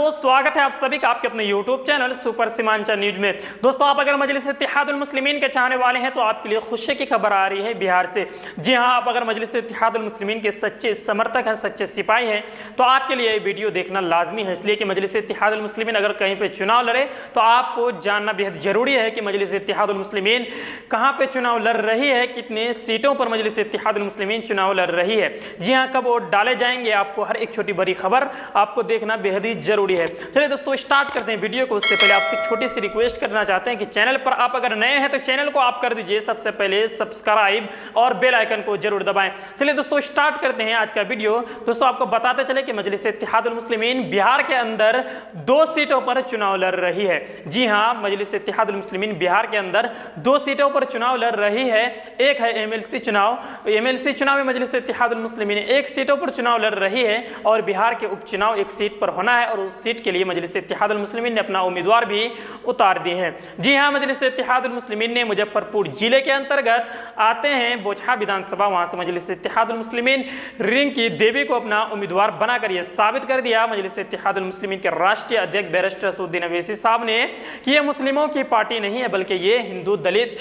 दोस्तों, स्वागत है आप सभी का आपके अपने YouTube channel super Seemanchal news में। दोस्तों, आप अगर मजलिस इत्तेहादुल मुस्लिमीन के चाहने वाले हैं तो आपके लिए खुशी की खबर आ रही है बिहार से। जी हां, आप अगर मजलिस इत्तेहादुल मुस्लिमीन के सच्चे समर्थक हैं, सच्चे सिपाही हैं, तो आपके लिए ये वीडियो देखना लाजमी है। इसलिए कि मजलिस इत्तेहादुल मुस्लिमीन अगर कहीं पर चुनाव लड़े तो आपको जानना बेहद जरूरी है कि मजलिस इत्तेहादुल मुस्लिमीन कहाँ पर चुनाव लड़ रही है, कितने सीटों पर मजलिस इत्तेहादुल मुस्लिमीन चुनाव लड़ रही है। जी हाँ, कब वोट डाले जाएंगे, आपको हर एक छोटी बड़ी खबर आपको देखना बेहद ही जरूरी है। चलिए दोस्तों, स्टार्ट करते हैं वीडियो को। उससे पहले आपसे छोटी सी रिक्वेस्ट करना चाहते हैं कि चैनल पर आप अगर नए हैं तो चैनल को आप कर दीजिए सबसे पहले सब्सक्राइब और बेल आइकन को जरूर दबाएं। चलिए दोस्तों, स्टार्ट करते हैं आज का वीडियो। दोस्तों, आपको बताते चले कि मजलिस इत्तेहादुल मुस्लिमीन बिहार के अंदर 2 सीटों पर चुनाव लड़ रही है। जी हाँ, मजलिस इत्तेहादुल मुस्लिमीन बिहार के अंदर 2 सीटों पर चुनाव लड़ रही है। एक है एमएलसी चुनाव। एमएलसी चुनाव में मजलिस इत्तेहादुल मुस्लिमीन 1 सीटों पर चुनाव लड़ रही है और बिहार के उपचुनाव 1 सीट पर होना है और उस सीट के लिए मजलिस इत्तेहादुल मुस्लिमीन ने अपना उम्मीदवार भी उतार दिए हैं। जी हां, मजलिस इत्तेहादुल मुस्लिमीन ने मुजफ्फरपुर जिले के अंतर्गत आते हैं बोचहा विधानसभा, वहां से मजलिस इत्तेहादुल मुस्लिमीन रिंकी देवी को अपना उम्मीदवार बनाकर यह साबित कर दिया मजलिस इत्तेहादुल मुस्लिमीन के राष्ट्रीय अध्यक्ष बैरिस्टर असदुद्दीन अवैसी साहब ने कि यह मुस्लिमों की पार्टी नहीं है, बल्कि ये हिंदू, दलित,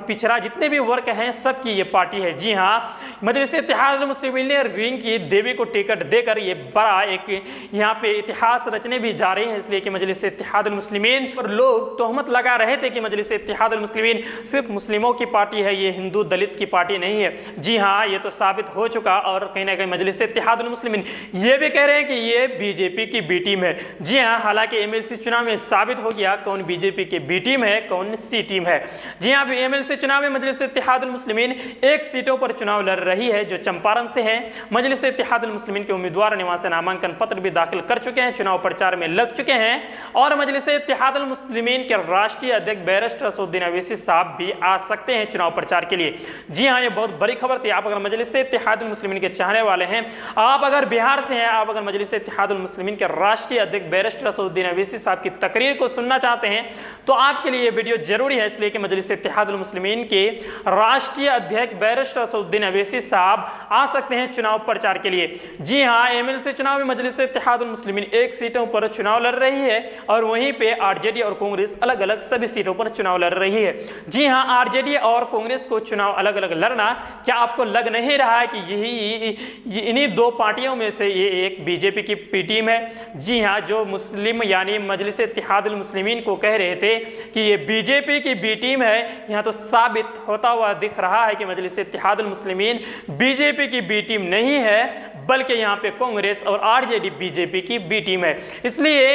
पिछड़ा जितने भी वर्ग हैं सबकी ये पार्टी है। जी हाँ, मजलिस इत्तेहादुल मुस्लिमीन ने रिंकी देवी को टिकट देकर ये बड़ा एक यहाँ पे इतिहास रचने भी जा रहे हैं। इसलिए कि मजलिस इत्तेहादुल मुस्लिमीन पर लोग तोहमत लगा रहे थे कि मजलिस इत्तेहादुल मुस्लिमीन सिर्फ मुस्लिमों की पार्टी है, ये हिंदू दलित की पार्टी नहीं है। जी हाँ, ये तो साबित हो चुका और कहीं ना कहीं मजलिस इत्तेहादुल मुस्लिमीन ये भी कह रहे हैं कि ये बीजेपी की बी टीम है। जी हाँ, हालांकि एमएलसी चुनाव में साबित हो गया कौन बीजेपी की बी टीम है, कौन सी टीम है। जी हाँ, एमएलसी चुनाव में मजलिस इत्तेहादुल मुस्लिमीन 1 सीटों पर चुनाव लड़ रही है जो चंपारण से है। मजलिस इत्तेहादुल मुस्लिमीन के उम्मीदवार ने वहां से नामांकन पत्र भी दाखिल कर चुके हैं, चुनाव प्रचार में लग चुके हैं और मजलिस इत्तेहादुल मुस्लिमीन के राष्ट्रीय अध्यक्ष बैरिस्टर असदुद्दीन अवैसी साहब भी आ सकते हैं चुनाव प्रचार के लिए। जी हाँ, ये बहुत बड़ी खबर थी। आप अगर मजलिस इत्तेहादुल मुस्लिमीन के चाहने वाले हैं, आप अगर बिहार से हैं, आप अगर मजलिस इत्तेहादुल मुस्लिमीन के राष्ट्रीय अध्यक्ष बैरिस्टर असदुद्दीन अवैसी साहब की तकरीर को सुनना चाहते हैं तो आपके लिए ये वीडियो जरूरी है। इसलिए कि मजलिस इत्तेहादुल मुस्लिमीन के राष्ट्रीय अध्यक्ष बैरिस्टर असदुद्दीन अवैसी साहब आ सकते हैं चुनाव प्रचार के लिए। जी हाँ, एमएलसी चुनाव में मजलिस इत्तेहादुल मुस्लिमीन 1 सीटों पर चुनाव लड़ रही है और वहीं पे आरजेडी और कांग्रेस अलग अलग सभी सीटों पर चुनाव लड़ रही है। जी हां, आरजेडी और कांग्रेस को चुनाव अलग अलग लड़ना, क्या आपको लग नहीं रहा है कि यही इन्हीं 2 पार्टियों में से ये एक बीजेपी की पी टीम है? जी हां, जो मुस्लिम यानी मजलिस इत्तेहादुल मुस्लिमीन को कह रहे थे कि ये बीजेपी की बी टीम है, यहां तो साबित होता हुआ दिख रहा है कि मजलिस इत्तेहादुल मुस्लिमीन बीजेपी की बी टीम नहीं है, बल्कि यहाँ पे कांग्रेस और आरजेडी बीजेपी की बी टीम है। इसलिए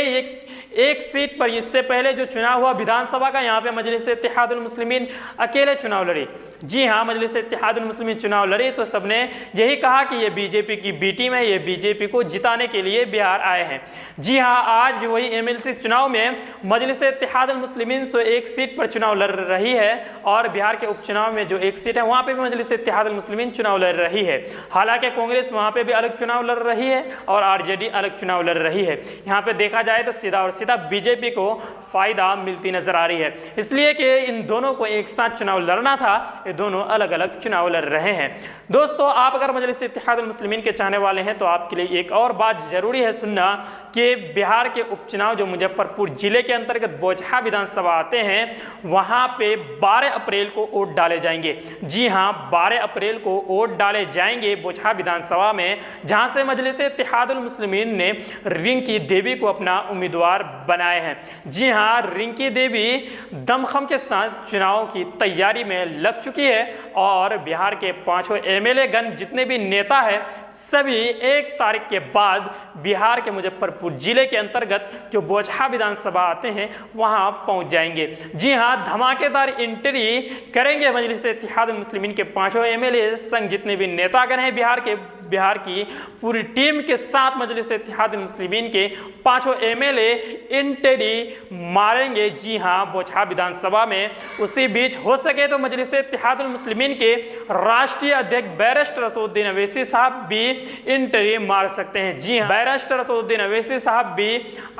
एक सीट पर इससे पहले जो चुनाव हुआ विधानसभा का, यहाँ पे मजलिस इत्तेहादुल मुस्लिमीन अकेले चुनाव लड़ी। जी हाँ, मजलिस इत्तेहादुल मुस्लिमीन चुनाव लड़ी तो सबने यही कहा कि ये बीजेपी की बी टीम है, ये बीजेपी को जिताने के लिए बिहार आए हैं। जी हाँ, आज वही एमएलसी चुनाव में मजलिस इत्तेहादुल मुस्लिमीन 1 सीट पर चुनाव लड़ रही है और बिहार के उपचुनाव में जो 1 सीट है वहाँ पे भी मजलिस इत्तेहादुल मुस्लिमीन चुनाव लड़ रही है। हालांकि कांग्रेस वहाँ पे भी अलग चुनाव लड़ रही है और आरजेडी अलग चुनाव लड़ रही है। यहाँ पे देखा जाए तो सीधा और सीधा बीजेपी को फायदा मिलती नजर आ रही है। इसलिए कि इन दोनों को एक साथ चुनाव लड़ना था, ये दोनों अलग अलग चुनाव लड़ रहे हैं। दोस्तों, आप अगर मजलिस इत्तेहादुल मुस्लिमीन के चाहने वाले हैं तो आपके लिए एक और बात जरूरी है सुनना कि बिहार के उपचुनाव जो मुजफ्फरपुर जिले के अंतर्गत बोचहा विधानसभा आते हैं, वहां पे 12 अप्रैल को वोट डाले जाएंगे। जी हां, 12 अप्रैल को वोट डाले जाएंगे बोचहा विधानसभा में, जहां से मजलिस इत्तेहादुल मुस्लिमीन ने रिंकी देवी को अपना उम्मीदवार बनाए हैं। जी हां, रिंकी देवी दमखम के साथ चुनाव की तैयारी में लग चुकी है और बिहार के 5 एमएलए गण जितने भी नेता है सभी 1 तारीख के बाद बिहार के मुजफ्फरपुर जिले के अंतर्गत जो बोचहा विधानसभा आते हैं वहां पहुंच जाएंगे। जी हां, धमाकेदार एंट्री करेंगे मजलिस इत्तेहादुल मुस्लिमीन के 5 एमएलए संग जितने भी नेतागण हैं बिहार की पूरी टीम के साथ मजलिस इत्तेहादुल मुस्लिमीन के 5 एमएलए एंट्री मारेंगे। जी हां, बोचहा विधानसभा में। उसी बीच हो सके तो मजलिस इत्तेहादुल मुस्लिमीन के राष्ट्रीय अध्यक्ष बैरिस्टर असदुद्दीन अवैसी साहब भी एंट्री मार सकते हैं। जी हां, बैरिस्टर असदुद्दीन अवैसी साहब भी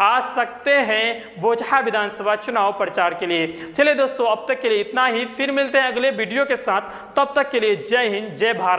आ सकते हैं बोचहा विधानसभा चुनाव प्रचार के लिए। चलिए दोस्तों, अब तक के लिए इतना ही, फिर मिलते हैं अगले वीडियो के साथ। तब तक के लिए जय हिंद, जय भारत।